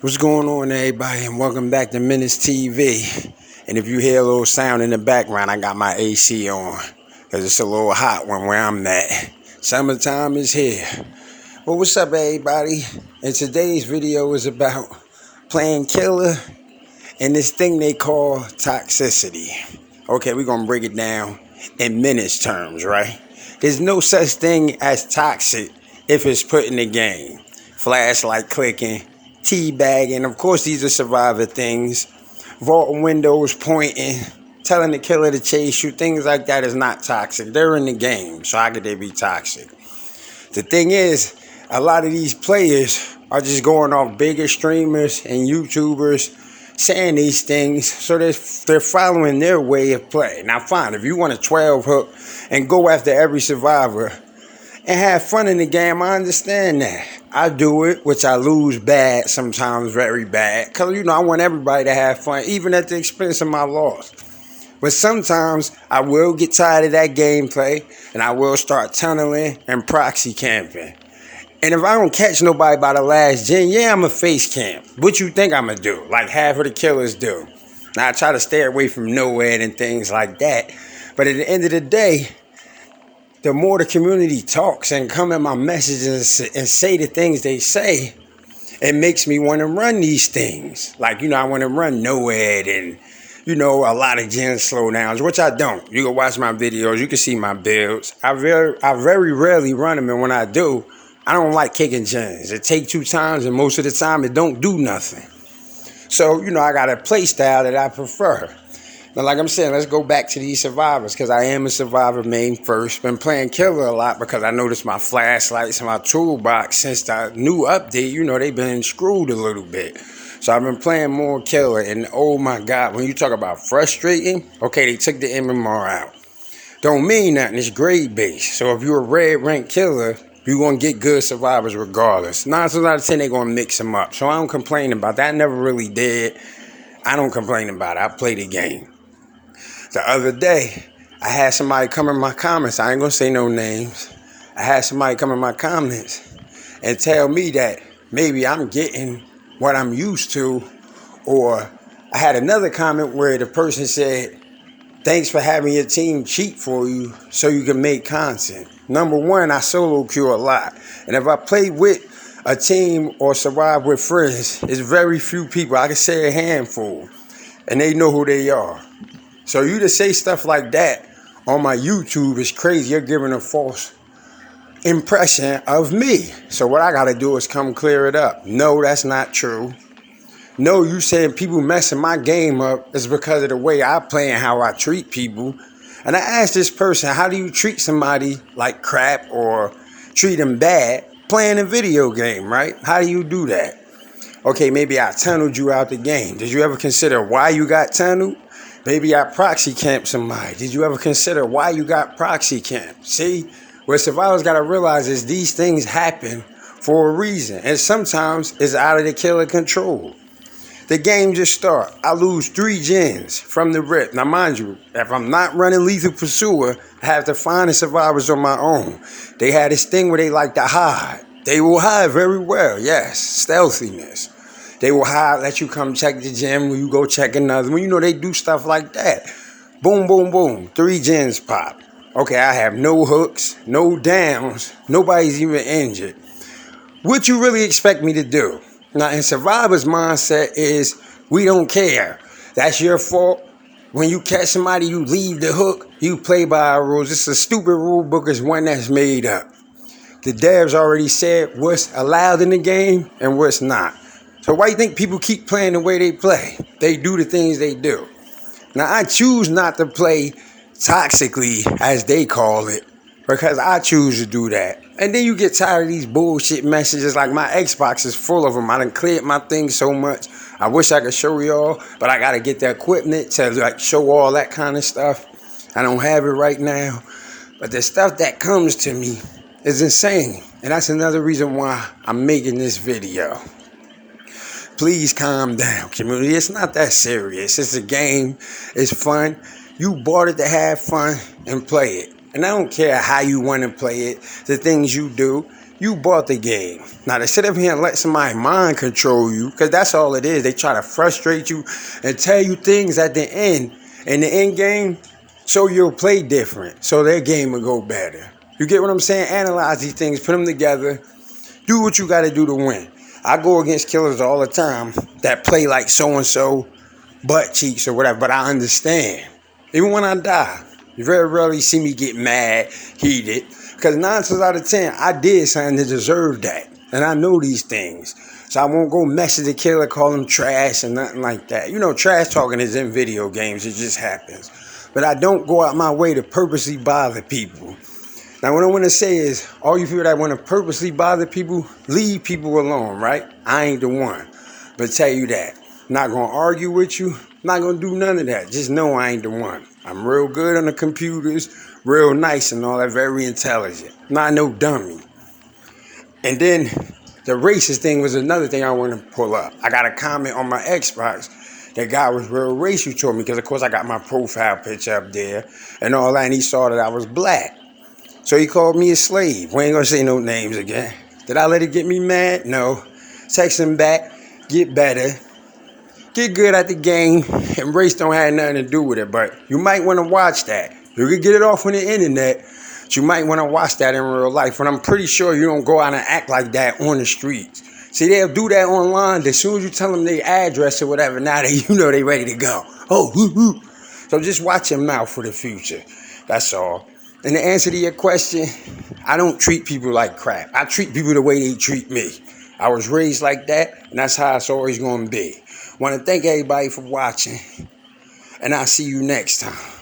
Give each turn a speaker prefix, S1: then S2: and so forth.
S1: What's going on, everybody, and welcome back to Menace TV. And if you hear a little sound in the background, I got my AC on because it's a little hot where I'm at. Summertime is here. Well, what's up, everybody? And today's video is about playing killer and this thing they call toxicity. Okay, we're going to break it down in Menace terms, right? There's no such thing as toxic if it's put in the game. Flashlight clicking, teabagging, of course these are survivor things. Vault windows pointing, telling the killer to chase you, things like that is not toxic. They're in the game, so how could they be toxic? The thing is, a lot of these players are just going off bigger streamers and YouTubers saying these things, so they're following their way of play. Now fine, if you want a 12 hook and go after every survivor and have fun in the game, I understand that. I do it, which I lose bad sometimes, very bad. Because, I want everybody to have fun, even at the expense of my loss. But sometimes I will get tired of that gameplay, and I will start tunneling and proxy camping. And if I don't catch nobody by the last gen, yeah, I'm a face camp. What you think I'm going to do? Like half of the killers do. Now, I try to stay away from nowhere and things like that. But at the end of the day, the more the community talks and come in my messages and say the things they say, it makes me want to run these things. Like, I want to run NOED and, a lot of gen slowdowns, which I don't. You can watch my videos. You can see my builds. I very rarely run them, and when I do, I don't like kicking gens. It takes 2 times, and most of the time, it don't do nothing. So, I got a play style that I prefer. Now, like I'm saying, let's go back to these survivors, because I am a survivor main first. Been playing killer a lot because I noticed my flashlights and my toolbox since the new update, they've been screwed a little bit. So I've been playing more killer, and oh my God, when you talk about frustrating, okay, they took the MMR out. Don't mean nothing, it's grade based. So if you're a red rank killer, you're going to get good survivors regardless. 9 times out of 10, they're going to mix them up. So I don't complain about that. I never really did. I don't complain about it. I play the game. The other day, I had somebody come in my comments. I ain't going to say no names. I had somebody come in my comments and tell me that maybe I'm getting what I'm used to. Or I had another comment where the person said, thanks for having your team cheat for you so you can make content. Number one, I solo queue a lot. And if I play with a team or survive with friends, it's very few people. I can say a handful. And they know who they are. So you to say stuff like that on my YouTube is crazy. You're giving a false impression of me. So what I got to do is come clear it up. No, that's not true. No, you saying people messing my game up is because of the way I play and how I treat people. And I asked this person, how do you treat somebody like crap or treat them bad playing a video game, right? How do you do that? Okay, maybe I tunneled you out the game. Did you ever consider why you got tunneled? Maybe I proxy camped somebody. Did you ever consider why you got proxy camped? See, what survivors got to realize is these things happen for a reason. And sometimes it's out of the killer control. The game just starts. I lose 3 gens from the rip. Now, mind you, if I'm not running Lethal Pursuer, I have to find the survivors on my own. They had this thing where they like to hide. They will hide very well, yes, stealthiness. They will hide, let you come check the gym when you go check another one. They do stuff like that. Boom, boom, boom. 3 gens pop. Okay, I have no hooks, no downs. Nobody's even injured. What you really expect me to do? Now, in survivor's mindset is, we don't care. That's your fault. When you catch somebody, you leave the hook. You play by our rules. It's a stupid rule book. It's one that's made up. The devs already said what's allowed in the game and what's not. So why do you think people keep playing the way they play? They do the things they do. Now, I choose not to play toxically, as they call it, because I choose to do that. And then you get tired of these bullshit messages. Like, my Xbox is full of them. I done cleared my thing so much. I wish I could show y'all, but I got to get the equipment to show all that kind of stuff. I don't have it right now. But the stuff that comes to me is insane. And that's another reason why I'm making this video. Please calm down, community. It's not that serious. It's a game. It's fun. You bought it to have fun and play it. And I don't care how you want to play it, the things you do. You bought the game. Now, to sit up here and let somebody mind control you, because that's all it is. They try to frustrate you and tell you things at the end, in the end game, so you'll play different, so their game will go better. You get what I'm saying? Analyze these things, put them together, do what you got to do to win. I go against killers all the time that play like so-and-so, butt cheeks or whatever, but I understand. Even when I die, you very rarely see me get mad, heated, because 9 times out of 10, I did something to deserve that. And I know these things. So I won't go message the killer, call him trash and nothing like that. You know, trash talking is in video games. It just happens. But I don't go out my way to purposely bother people. Now, what I want to say is, all you people that want to purposely bother people, leave people alone, right? I ain't the one. But tell you that. I'm not going to argue with you. I'm not going to do none of that. Just know I ain't the one. I'm real good on the computers, real nice and all that, very intelligent. Not no dummy. And then the racist thing was another thing I want to pull up. I got a comment on my Xbox. That guy was real racial to me because, of course, I got my profile picture up there and all that, and he saw that I was black. So he called me a slave. We ain't going to say no names again. Did I let it get me mad? No. Text him back. Get better. Get good at the game. And race don't have nothing to do with it, but you might want to watch that. You can get it off on the internet, but you might want to watch that in real life. And I'm pretty sure you don't go out and act like that on the streets. See, they'll do that online. As soon as you tell them their address or whatever, now they ready to go. Oh, woo, woo. So just watch your mouth for the future. That's all. And to answer to your question, I don't treat people like crap. I treat people the way they treat me. I was raised like that, and that's how it's always going to be. Want to thank everybody for watching, and I'll see you next time.